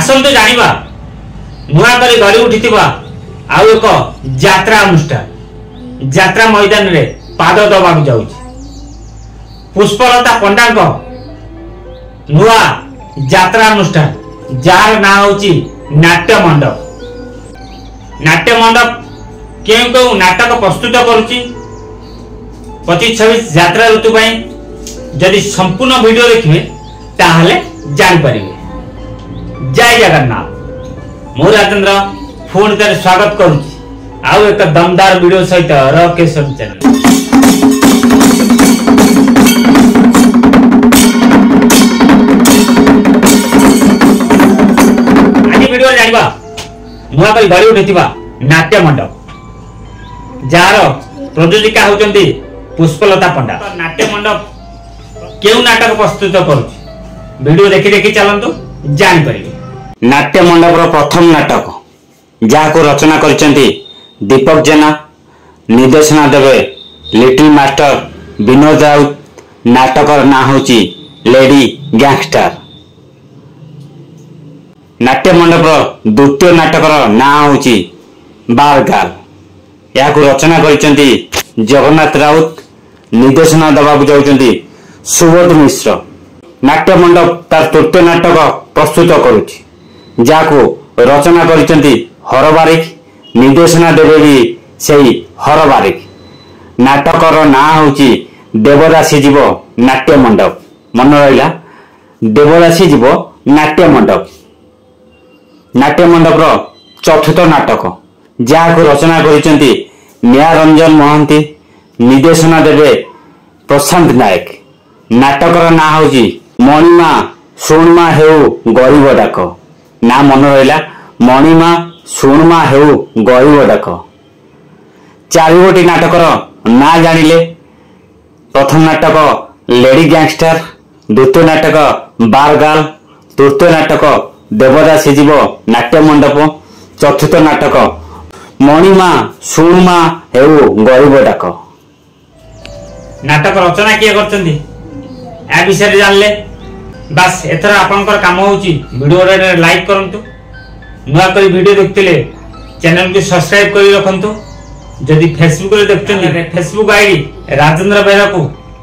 आसंतु जानिबा नुआ करी गड़ी उठिथिबा आउ एक यात्रा अनुष्ठान यात्रा मैदान रे पाद दबाक जाउछि पुष्पलता पंडा को नुआ यात्रा अनुष्ठान जार ना होछि नाट्य मंडप। नाट्य मंडप केउ केउ नाटक प्रस्तुत करूछि 25-26 यात्रा ऋतु पई जदि संपूर्ण वीडियो देखिबे ताहले जान परिबे। जय जगन्नाथ मु राजेंद्र फोन कर स्वागत करूछि आउ एक दमदार वीडियो सहित रकेशन चैनल। आज वीडियो जानिबा नुआ करी गड़ी उठिथिबा नाट्य मंडप जार प्रयोजिका होचंती पुष्पलता पंडा। नाट्य मंडप केउ नाटक प्रस्तुत करूछि वीडियो देखि देखि चलंतु जान परिबे। नाट्य मंडप प्रथम नाटक जहाँ को रचना करिसेंती दीपक जेना निर्देशना देवे लिटिल मास्टर विनोद राउत। नाटकर ना होची लेडी गैंगस्टर। नाट्य मंडप द्वितीय नाटकर ना होची बाल गाल। यहाँ को रचना करिसेंती जगन्नाथ राउत निर्देशना देवाक जाउचंती सुबोध मिश्र। नाट्य मंडप तार तृतीय नाटक प्रस्तुत करुछि जहाँ को रचना करिसेंती हर बारिक निर्देशना देवे भी सेही हर बारिक। नाटकर ना होची देवदासी जीव नाट्य मंडप। मन रहिला देवदासी जीव नाट्य मंडप। नाट्य मंडप चतुर्थ नाटक जहाँ को रचना करिसेंती न्यायरंजन महांती निर्देशना देवे प्रशांत नायक। नाटकर ना होची मणिमा शुणमा हेउ गरीब डाक। ना मन रहिला मणिमा शुणमा हेउ गरीब डाक। चारिगोटी नाटकर ना जानिले प्रथम नाटक लेडी गैंगस्टर, द्वितीय नाटक बार गाल, तृतीय नाटक देवदासी जीव नाट्य मंडप, चतुर्थ नाटक मणिमा शुणमा हेउ गरीब डाक। नाटक रचना किए करचंदी आ विषय जानले बस एथरा आपनकर काम होची वीडियो रे लाइक करंतु नुआ करी वीडियो देखतिले चैनल को सब्सक्राइब करी रखंतु। जदि फेसबुक रे देखतनी फेसबुक आईडी राजेंद्र बेरा को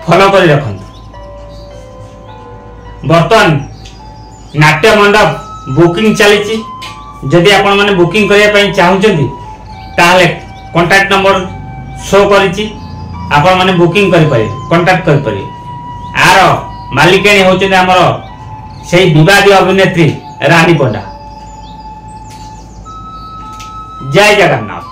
फॉलो करी रखंतु। बर्तन नाट्य मंडप बुकिंग चलीची जदि आपण माने बुकिंग करिया पई चाहुचंती ताले कांटेक्ट नंबर शो करिची आपण माने बुकिंग करि पारे कांटेक्ट करि पारे। आरो मालिकाणी होचंती हमर सेही विवादी अभिनेत्री रानी पंडा। जय जगन्नाथ।